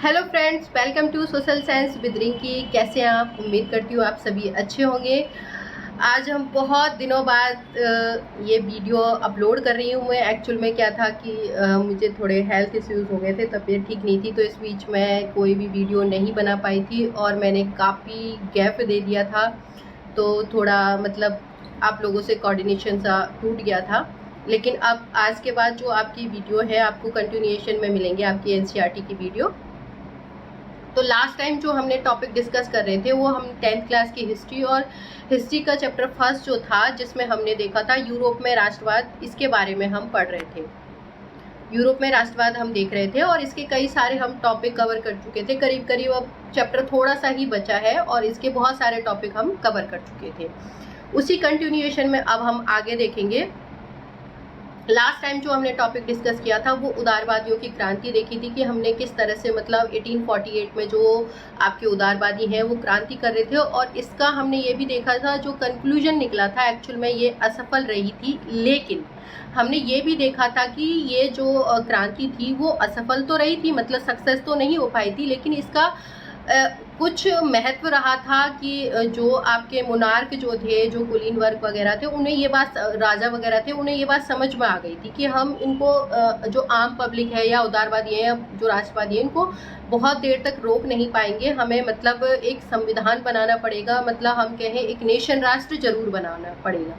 Hello friends, welcome to social science with Rinki. कैसे हैं आप? उम्मीद करती हूँ आप सभी अच्छे होंगे। आज हम बहुत दिनों बाद ये वीडियो अपलोड कर रही हूँ। मैं एक्चुअल में क्या था कि मुझे थोड़े हेल्थ इश्यूज़ हो गए थे, तबीयत ठीक नहीं थी, तो इस बीच मैं कोई भी वीडियो नहीं बना पाई थी और मैंने काफ़ी गैप दे दिया था। तो थोड़ा मतलब आप लोगों से कोऑर्डिनेशन सा टूट गया था। लेकिन अब आज के बाद जो आपकी वीडियो है आपको कंटिन्यूएशन में मिलेंगे, आपकी एनसीईआरटी की वीडियो। तो लास्ट टाइम जो हमने टॉपिक डिस्कस कर रहे थे वो हम 10th क्लास की हिस्ट्री और हिस्ट्री का चैप्टर फर्स्ट जो था, जिसमें हमने देखा था यूरोप में राष्ट्रवाद, इसके बारे में हम पढ़ रहे थे। यूरोप में राष्ट्रवाद हम देख रहे थे और इसके कई सारे हम टॉपिक कवर कर चुके थे। करीब करीब अब चैप्टर थोड़ा सा ही बचा है और इसके बहुत सारे टॉपिक हम कवर कर चुके थे। उसी कंटिन्यूएशन में अब हम आगे देखेंगे। लास्ट टाइम जो हमने टॉपिक डिस्कस किया था वो उदारवादियों की क्रांति देखी थी कि हमने किस तरह से मतलब 1848 में जो आपके उदारवादी हैं वो क्रांति कर रहे थे, और इसका हमने ये भी देखा था जो कंक्लूजन निकला था एक्चुअल में ये असफल रही थी। लेकिन हमने ये भी देखा था कि ये जो क्रांति थी वो असफल तो रही थी, मतलब सक्सेस तो नहीं हो पाई थी, लेकिन इसका कुछ महत्व रहा था कि जो आपके मोनार्क जो थे, जो कुलीन वर्ग वगैरह थे, उन्हें ये बात, राजा वगैरह थे, उन्हें ये बात समझ में आ गई थी कि हम इनको जो आम पब्लिक है या उदारवादी है या जो राष्ट्रवादी है, इनको बहुत देर तक रोक नहीं पाएंगे। हमें मतलब एक संविधान बनाना पड़ेगा, मतलब हम कहें एक नेशन राष्ट्र जरूर बनाना पड़ेगा।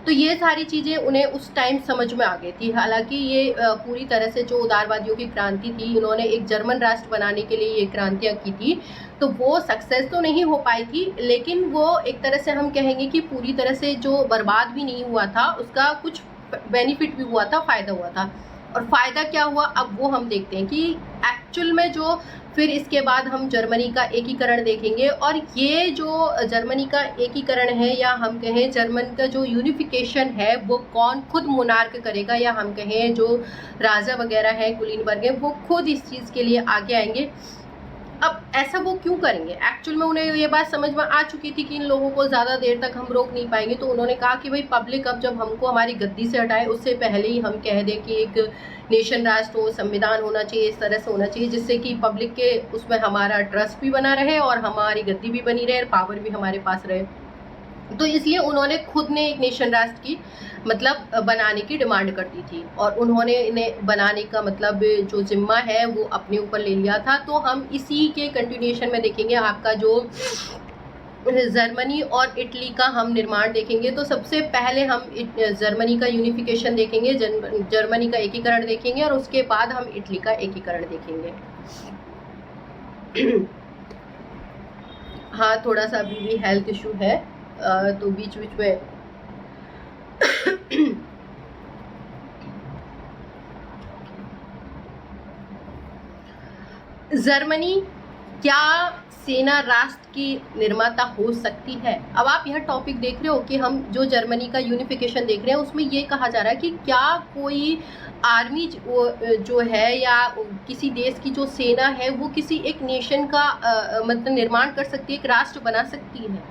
तो ये सारी चीज़ें उन्हें उस टाइम समझ में आ गई थी। हालांकि ये पूरी तरह से जो उदारवादियों की क्रांति थी, इन्होंने एक जर्मन राष्ट्र बनाने के लिए ये क्रांतियाँ की थी, तो वो सक्सेस तो नहीं हो पाई थी, लेकिन वो एक तरह से हम कहेंगे कि पूरी तरह से जो बर्बाद भी नहीं हुआ था, उसका कुछ बेनिफिट भी हुआ था, फ़ायदा हुआ था। और फ़ायदा क्या हुआ अब वो हम देखते हैं कि एक्चुअल में जो फिर इसके बाद हम जर्मनी का एकीकरण देखेंगे। और ये जो जर्मनी का एकीकरण है या हम कहें जर्मन का जो यूनिफिकेशन है, वो कौन खुद मोनार्क करेगा या हम कहें जो राजा वगैरह है, कुलीन वर्ग है, वो खुद इस चीज़ के लिए आगे आएंगे। अब ऐसा वो क्यों करेंगे? एक्चुअल में उन्हें ये बात समझ में आ चुकी थी कि इन लोगों को ज़्यादा देर तक हम रोक नहीं पाएंगे, तो उन्होंने कहा कि भाई पब्लिक अब जब हमको हमारी गद्दी से हटाए उससे पहले ही हम कह दें कि एक नेशन राष्ट्र हो, संविधान होना चाहिए, इस तरह से होना चाहिए जिससे कि पब्लिक के उसमें हमारा ट्रस्ट भी बना रहे और हमारी गद्दी भी बनी रहे और पावर भी हमारे पास रहे। तो इसलिए उन्होंने खुद ने एक नेशन राष्ट्र की मतलब बनाने की डिमांड कर दी थी और उन्होंने इन्हें बनाने का मतलब जो जिम्मा है वो अपने ऊपर ले लिया था। तो हम इसी के कंटिन्यूएशन में देखेंगे आपका जो जर्मनी और इटली का हम निर्माण देखेंगे। तो सबसे पहले हम जर्मनी का यूनिफिकेशन देखेंगे, जर्मनी का एकीकरण देखेंगे और उसके बाद हम इटली का एकीकरण देखेंगे। हाँ, थोड़ा सा अभी भी हेल्थ इशू है, तो बीच बीच में जर्मनी क्या सेना राष्ट्र की निर्माता हो सकती है? अब आप यह टॉपिक देख रहे हो कि हम जो जर्मनी का यूनिफिकेशन देख रहे हैं, उसमें ये कहा जा रहा है कि क्या कोई आर्मी जो है या किसी देश की जो सेना है वो किसी एक नेशन का मतलब निर्माण कर सकती है, एक राष्ट्र बना सकती है?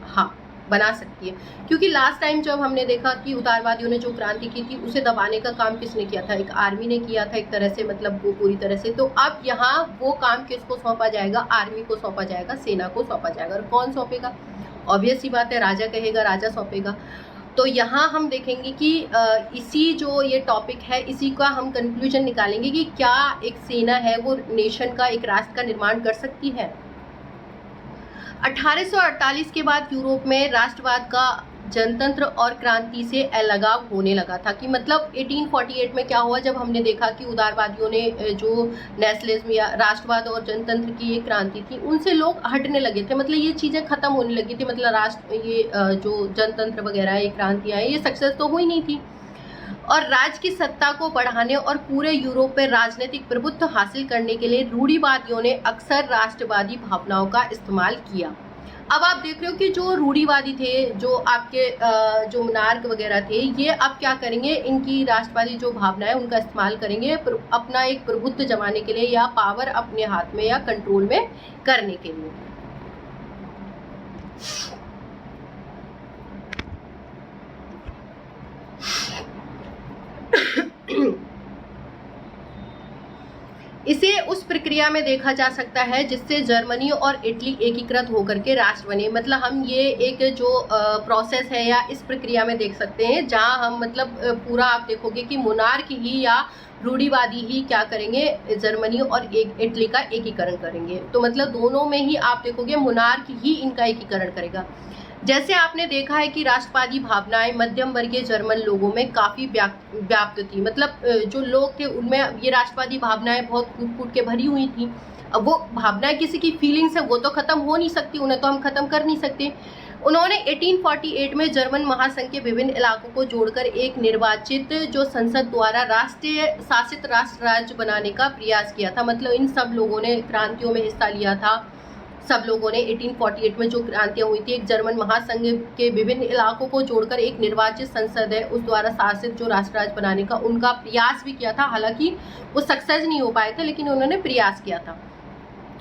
हाँ, बना सकती है। क्योंकि लास्ट टाइम जब हमने देखा कि उदारवादियों ने जो क्रांति की थी उसे दबाने का काम किसने किया था? एक आर्मी ने किया था एक तरह से, मतलब वो पूरी तरह से। तो अब यहाँ वो काम किसको सौंपा जाएगा? आर्मी को सौंपा जाएगा, सेना को सौंपा जाएगा। और कौन सौंपेगा? ऑब्वियस सी बात है, राजा कहेगा, राजा सौंपेगा। तो यहाँ हम देखेंगे कि इसी जो ये टॉपिक है इसी का हम कंक्लूजन निकालेंगे कि क्या एक सेना है वो नेशन का, एक राष्ट्र का निर्माण कर सकती है। 1848 के बाद यूरोप में राष्ट्रवाद का जनतंत्र और क्रांति से अलगाव होने लगा था। कि मतलब 1848 में क्या हुआ, जब हमने देखा कि उदारवादियों ने जो नेशनलिज्म या राष्ट्रवाद और जनतंत्र की ये क्रांति थी, उनसे लोग हटने लगे थे, मतलब ये चीज़ें खत्म होने लगी थी। मतलब राष्ट्र ये जो जनतंत्र वगैरह ये क्रांतियाँ ये सक्सेस तो हुई नहीं थी। और राज्य की सत्ता को बढ़ाने और पूरे यूरोप में राजनीतिक प्रभुत्व हासिल करने के लिए रूढ़िवादियों ने अक्सर राष्ट्रवादी भावनाओं का इस्तेमाल किया। अब आप देख रहे हो कि जो रूढ़िवादी थे, जो आपके जो मोनार्क वगैरह थे, ये अब क्या करेंगे, इनकी राष्ट्रवादी जो भावना है उनका इस्तेमाल करेंगे अपना एक प्रभुत्व जमाने के लिए या पावर अपने हाथ में या कंट्रोल में करने के लिए। इसे उस प्रक्रिया में देखा जा सकता है जिससे जर्मनी और इटली एकीकृत होकर के राष्ट्र बने। मतलब हम ये एक जो प्रोसेस है या इस प्रक्रिया में देख सकते हैं जहां हम मतलब पूरा आप देखोगे कि मोनार्क ही या रूढ़िवादी ही क्या करेंगे, जर्मनी और इटली का एकीकरण करेंगे। तो मतलब दोनों में ही आप देखोगे मोनार्क ही इनका एकीकरण करेगा। जैसे आपने देखा है कि राष्ट्रवादी भावनाएं मध्यम वर्गीय जर्मन लोगों में काफी व्याप्त थी। मतलब जो लोग थे उनमें ये राष्ट्रवादी भावनाएं बहुत कूट कूट के भरी हुई थी। अब वो भावनाएं किसी की फीलिंग्स है, वो तो खत्म हो नहीं सकती, उन्हें तो हम खत्म कर नहीं सकते। उन्होंने 1848 में जर्मन महासंघ के विभिन्न इलाकों को जोड़कर एक निर्वाचित जो संसद द्वारा राष्ट्रीय शासित राष्ट्र राज्य बनाने का प्रयास किया था। मतलब इन सब लोगों ने क्रांतियों में हिस्सा लिया था। सब लोगों ने 1848 में जो क्रांतियां हुई थी, एक जर्मन महासंघ के विभिन्न इलाकों को जोड़कर एक निर्वाचित संसद है उस द्वारा शासित जो राष्ट्र राज्य बनाने का उनका प्रयास भी किया था। हालांकि वो सक्सेस नहीं हो पाए थे, लेकिन उन्होंने प्रयास किया था।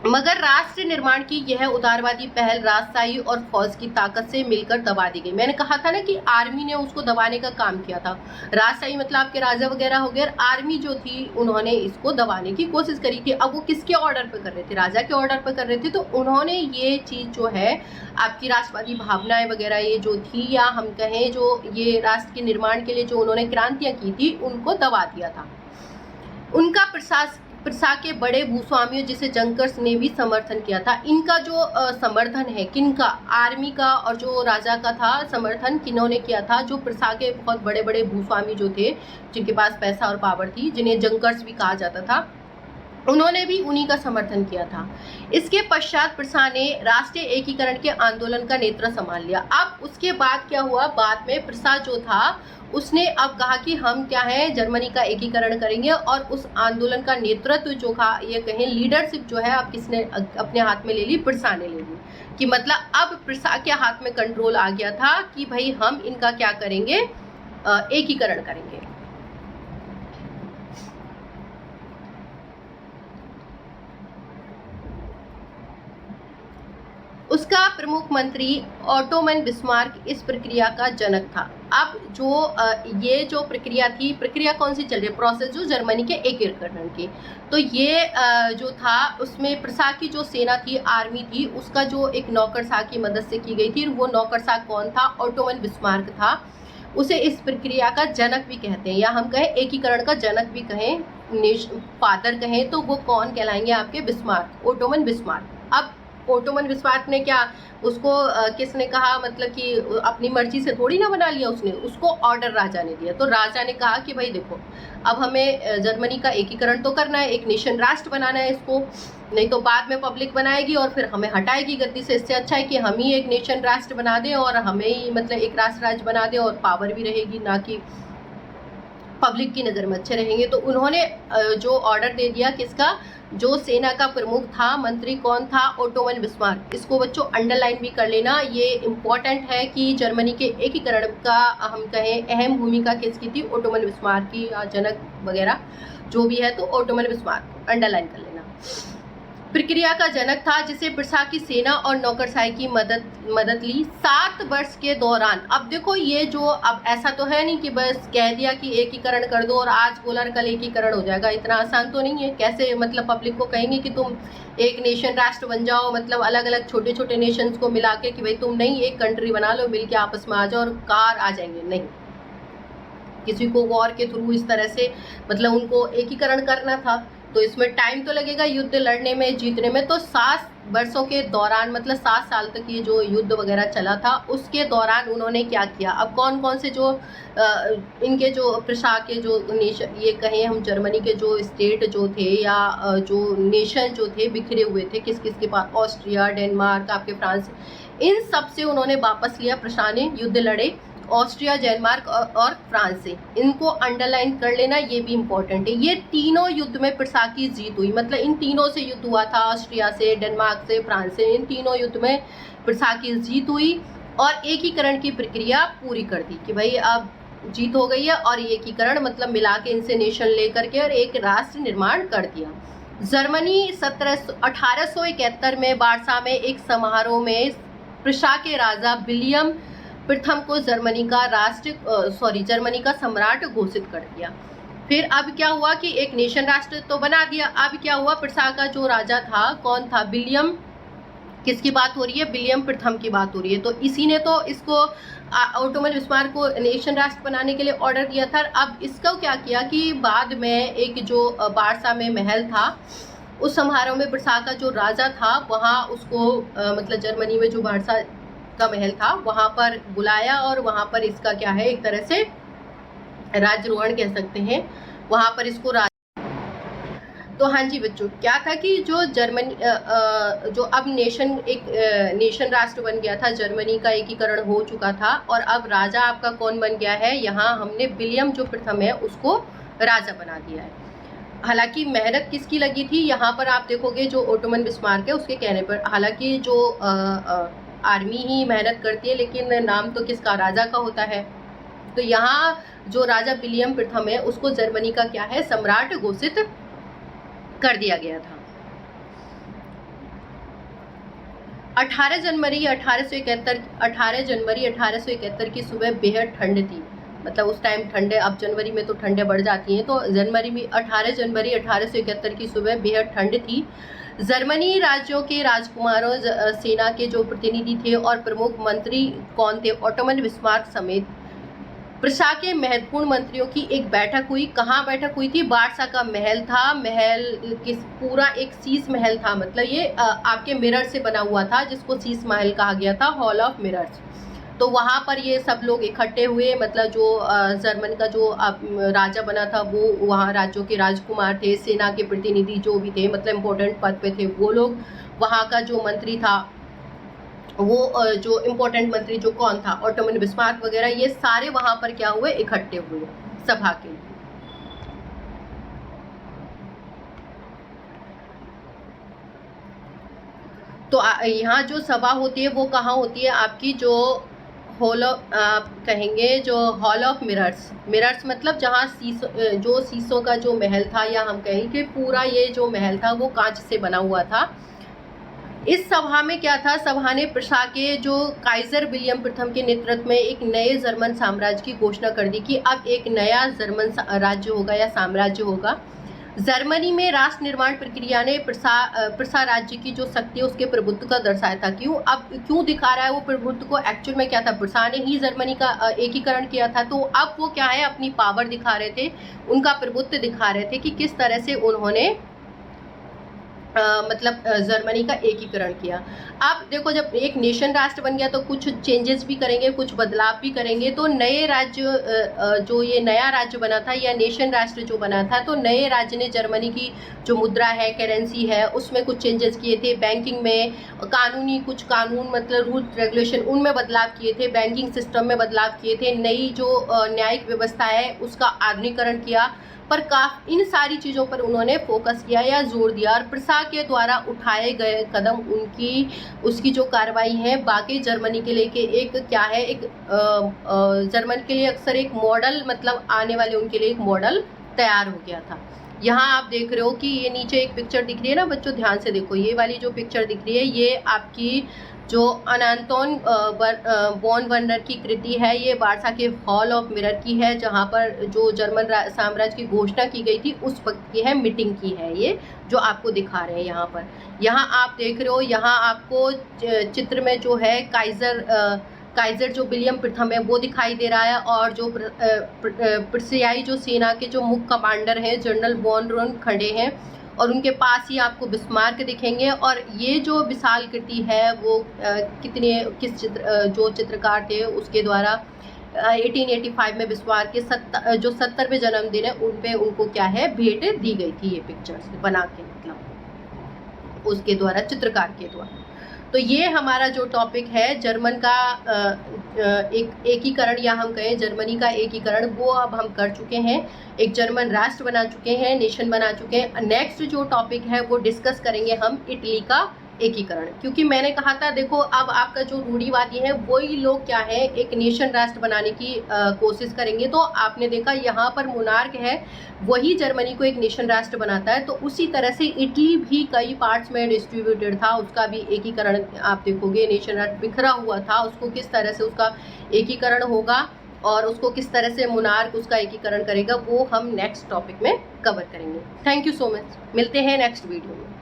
मगर राष्ट्र निर्माण की यह उदारवादी पहल राजशाही और फौज की ताकत से मिलकर दबा दी गई। मैंने कहा था ना कि आर्मी ने उसको दबाने का काम किया था। राजशाही मतलब आपके राजा वगैरह हो गए, आर्मी जो थी उन्होंने इसको दबाने की कोशिश करी थी। अब वो किसके ऑर्डर पे कर रहे थे? राजा के ऑर्डर पे कर रहे थे। तो उन्होंने ये चीज जो है आपकी राष्ट्रवादी भावनाएं वगैरह ये जो थी, या हम कहें जो ये राष्ट्र के निर्माण के लिए जो उन्होंने क्रांतियां की थी, उनको दबा दिया था। उनका प्रसा के बड़े भूस्वामियों जिसे जंकर्स ने भी समर्थन किया था। इनका जो समर्थन है किनका? आर्मी का और जो राजा का था समर्थन किन्होंने किया था? जो प्रसा के बहुत बड़े बड़े भूस्वामी जो थे, जिनके पास पैसा और पावर थी, जिन्हें जंकर्स भी कहा जाता था, उन्होंने भी उन्हीं का समर्थन किया था। इसके पश्चात प्रसा ने राष्ट्रीय एकीकरण के आंदोलन का नेतृत्व संभाल लिया। अब उसके बाद क्या हुआ? बाद में प्रसा जो था उसने अब कहा कि हम क्या है, जर्मनी का एकीकरण करेंगे, और उस आंदोलन का नेतृत्व जो था, ये कहें लीडरशिप जो है अब किसने अपने हाथ में ले ली? प्रसा ने ले ली। कि मतलब अब प्रसा के हाथ में कंट्रोल आ गया था कि भाई हम इनका क्या करेंगे, एकीकरण करेंगे। उसका प्रमुख मंत्री ऑटोमन बिस्मार्क इस प्रक्रिया का जनक था। अब जो ये जो प्रक्रिया थी, प्रक्रिया कौन सी चल रही है? प्रोसेस जो जर्मनी के एकीकरण की। तो ये जो था उसमें प्रसा की जो सेना थी, आर्मी थी, उसका जो एक नौकरशाह की मदद से की गई थी। वो नौकरशाह कौन था? ऑटोमन बिस्मार्क था। उसे इस प्रक्रिया का जनक भी कहते हैं, या हम कहें एकीकरण का जनक भी कहें, फादर कहें, तो वो कौन कहलाएंगे? आपके बिस्मार्क, ऑटोमन बिस्मार्क। अब ऑटोमन बिस्मार्क ने क्या उसको किसने कहा? मतलब कि अपनी मर्जी से थोड़ी ना बना लिया उसने, उसको ऑर्डर राजा ने दिया। तो राजा ने कहा कि भाई देखो, अब हमें जर्मनी का एकीकरण तो करना है, एक नेशन राष्ट्र बनाना है इसको, नहीं तो बाद में पब्लिक बनाएगी और फिर हमें हटाएगी गद्दी से। इससे अच्छा है कि हम ही एक नेशन राष्ट्र बना दें और हमें ही मतलब एक राष्ट्र राज्य बना दें, और पावर भी रहेगी, ना कि पब्लिक की नज़र में अच्छे रहेंगे। तो उन्होंने जो ऑर्डर दे दिया किसका? जो सेना का प्रमुख था, मंत्री कौन था? Ottoman Bismarck. इसको बच्चों अंडरलाइन भी कर लेना, ये इम्पॉर्टेंट है कि जर्मनी के एकीकरण का हम कहें अहम भूमिका किसकी थी? ऑटोमन बिस्मार्क की, या जनक वगैरह जो भी है, तो ऑटोमन बिस्मार्क अंडरलाइन कर लेना। प्रक्रिया का जनक था जिसे प्रसा की सेना और नौकरशाही की मदद ली 7 वर्ष के दौरान। अब देखो ये जो, अब ऐसा तो है नहीं कि बस कह दिया कि एकीकरण कर दो और आज बोला कल एकीकरण हो जाएगा, इतना आसान तो नहीं है। कैसे मतलब पब्लिक को कहेंगे कि तुम एक नेशन राष्ट्र बन जाओ, मतलब अलग अलग छोटे छोटे नेशंस को मिला के कि भाई तुम नहीं एक कंट्री बना लो, मिल के आपस में आ जाओ और कार आ जाएंगे? नहीं, किसी को वॉर के थ्रू इस तरह से मतलब उनको एकीकरण करना था, तो इसमें टाइम तो लगेगा युद्ध लड़ने में, जीतने में। तो 7 वर्षों के दौरान, मतलब 7 साल तक ये जो युद्ध वगैरह चला था, उसके दौरान उन्होंने क्या किया? अब कौन कौन से जो इनके जो प्रशा के जो नेशन, ये कहें हम जर्मनी के जो स्टेट जो थे या जो नेशन जो थे बिखरे हुए थे, किस किस के पास? ऑस्ट्रिया, डेनमार्क, आपके फ्रांस, इन सब से उन्होंने वापस लिया। प्रशा ने युद्ध लड़े ऑस्ट्रिया, डेनमार्क और फ्रांस से। इनको अंडरलाइन कर लेना, ये भी इम्पोर्टेंट है। ये तीनों युद्ध में प्रसा की जीत हुई। मतलब इन तीनों से युद्ध हुआ था, ऑस्ट्रिया से, डेनमार्क से, फ्रांस से। इन तीनों युद्ध में प्रसा की जीत हुई और एकीकरण की प्रक्रिया पूरी कर दी कि भाई अब जीत हो गई है, और एकीकरण मतलब मिला के इनसे नेशन लेकर के और एक राष्ट्र निर्माण कर दिया। जर्मनी 1871 में वार्सा में एक समारोह में प्रशा के राजा विलियम प्रथम को जर्मनी का सम्राट घोषित कर दिया। फिर अब क्या हुआ कि एक नेशन राष्ट्र तो बना दिया। अब क्या हुआ, प्रसा का जो राजा था, कौन था, विलियम, किसकी बात हो रही है, विलियम प्रथम की बात हो रही है। तो इसी ने तो इसको ऑटोमन बिस्मार्क को नेशन राष्ट्र बनाने के लिए ऑर्डर दिया था। अब इसको क्या किया कि बाद में एक जो बारसा में महल था, उस समारोह में प्रसा का जो राजा था वहाँ उसको मतलब जर्मनी में जो बारसा का महल था वहाँ पर बुलाया और वहाँ पर इसका क्या है, एक तरह से राजरोहण कह सकते हैं, वहाँ पर इसको तो हाँ जी बच्चों, क्या था कि जो जर्मनी जो अब नेशन राष्ट्र बन गया था, जर्मनी का एकीकरण हो चुका था और अब राजा आपका कौन बन गया है, यहाँ हमने विलियम जो प्रथम है उसको राजा बना दिया है। हालांकि मेहनत किसकी लगी थी, यहाँ पर आप देखोगे जो ऑटोमन बिस्मार्क है उसके कहने पर, हालांकि जो आर्मी ही मेहनत करती है लेकिन नाम तो किसका, राजा का होता है। तो यहाँ जो राजा विलियम प्रथम है उसको जर्मनी का क्या है, सम्राट घोषित कर दिया गया था। 18 जनवरी 1871 की सुबह बेहद ठंड थी, मतलब उस टाइम ठंडे, अब जनवरी में तो ठंडे बढ़ जाती हैं, तो जनवरी में 18 जनवरी 1871 की सुबह बेहद ठंड थी। जर्मनी राज्यों के राजकुमारों, सेना के जो प्रतिनिधि थे और प्रमुख मंत्री कौन थे, ऑटोमन बिस्मार्क समेत प्रशा के महत्वपूर्ण मंत्रियों की एक बैठक हुई। कहाँ बैठक हुई थी, बारसा का महल था, महल किस पूरा एक शीश महल था, मतलब ये आपके मिरर से बना हुआ था जिसको शीश महल कहा गया था, हॉल ऑफ मिरर्स। तो वहाँ पर ये सब लोग इकट्ठे हुए, मतलब जो जर्मन का जो राजा बना था वो, वहाँ राज्यों के राजकुमार थे, सेना के प्रतिनिधि जो भी थे, मतलब इम्पोर्टेंट पद पे थे वो लोग, वहाँ का जो मंत्री था वो जो इम्पोर्टेंट मंत्री जो कौन था, ऑटोमन बिस्मार्क वगैरह, ये सारे वहां पर क्या हुए, इकट्ठे हुए सभा के लिए। तो यहाँ जो सभा होती है वो कहाँ होती है, आपकी जो हॉल ऑफ, आप कहेंगे जो हॉल ऑफ मिरर्स, मिरर्स मतलब जहाँ जो शीशों का जो महल था, या हम कहें कि पूरा ये जो महल था वो कांच से बना हुआ था। इस सभा में क्या था, सभा ने प्रशा के जो काइजर विलियम प्रथम के नेतृत्व में एक नए जर्मन साम्राज्य की घोषणा कर दी कि अब एक नया जर्मन राज्य होगा या साम्राज्य होगा। जर्मनी में राष्ट्र निर्माण प्रक्रिया ने प्रशा राज्य की जो शक्ति है उसके प्रभुत्व का दर्शाया था। क्यों दिखा रहा है वो प्रभुत्व को, एक्चुअल में क्या था, प्रशा ने ही जर्मनी का एकीकरण किया था, तो अब वो क्या है, अपनी पावर दिखा रहे थे, उनका प्रभुत्व दिखा रहे थे कि किस तरह से उन्होंने मतलब जर्मनी का एकीकरण किया। अब देखो, जब एक नेशन राष्ट्र बन गया तो कुछ चेंजेस भी करेंगे, कुछ बदलाव भी करेंगे। तो नए राज्य जो ये नया राज्य बना था या नेशन राष्ट्र जो बना था, तो नए राज्य ने जर्मनी की जो मुद्रा है, करेंसी है, उसमें कुछ चेंजेस किए थे। बैंकिंग में कुछ कानून मतलब रूल रेगुलेशन, उनमें बदलाव किए थे। बैंकिंग सिस्टम में बदलाव किए थे। नई जो न्यायिक व्यवस्था है उसका आधुनिकीकरण किया। पर इन सारी चीज़ों पर उन्होंने फोकस किया या जोर दिया, और प्रशा के द्वारा उठाए गए कदम, उसकी जो कार्रवाई है बाकी जर्मनी के लिए एक क्या है, एक जर्मन के लिए अक्सर एक मॉडल, मतलब आने वाले उनके लिए एक मॉडल तैयार हो गया था। यहाँ आप देख रहे हो कि ये नीचे एक पिक्चर दिख रही है ना बच्चों, ध्यान से देखो, ये वाली जो पिक्चर दिख रही है ये आपकी जो अनांतोन बॉन वर्नर की कृति है, ये बारसा के हॉल ऑफ मिरर की है, जहाँ पर जो जर्मन साम्राज्य की घोषणा की गई थी उस वक्त की है, मीटिंग की है, ये जो आपको दिखा रहे हैं यहाँ पर। यहाँ आप देख रहे हो, यहाँ आपको चित्र में जो है काइजर जो विलियम प्रथम है वो दिखाई दे रहा है, और जो प्रशियाई जो सेना के जो मुख्य कमांडर हैं जनरल वॉन रोन खड़े हैं, और उनके पास ही आपको बिस्मार्क दिखेंगे। और ये जो विशाल कृति है वो जो चित्रकार थे उसके द्वारा 1885 में बिस्मार्क के 70वें जन्मदिन है उन पे उनको क्या है, भेंट दी गई थी, ये पिक्चर्स बना के, मतलब उसके द्वारा, चित्रकार के द्वारा। तो ये हमारा जो टॉपिक है जर्मन का एक एकीकरण, या हम कहें जर्मनी का एकीकरण, वो अब हम कर चुके हैं, एक जर्मन राष्ट्र बना चुके हैं, नेशन बना चुके हैं। नेक्स्ट जो टॉपिक है वो डिस्कस करेंगे हम इटली का एकीकरण, क्योंकि मैंने कहा था देखो, अब आपका जो रूढ़िवादी है वही लोग क्या है, एक नेशन राष्ट्र बनाने की कोशिश करेंगे। तो आपने देखा यहाँ पर मोनार्क है, वही जर्मनी को एक नेशन राष्ट्र बनाता है। तो उसी तरह से इटली भी कई पार्ट्स में डिस्ट्रीब्यूटेड था, उसका भी एकीकरण आप देखोगे, नेशन राष्ट्र बिखरा हुआ था, उसको किस तरह से उसका एकीकरण होगा और उसको किस तरह से मोनार्क उसका एकीकरण करेगा वो हम नेक्स्ट टॉपिक में कवर करेंगे। थैंक यू सो मच, मिलते हैं नेक्स्ट वीडियो में।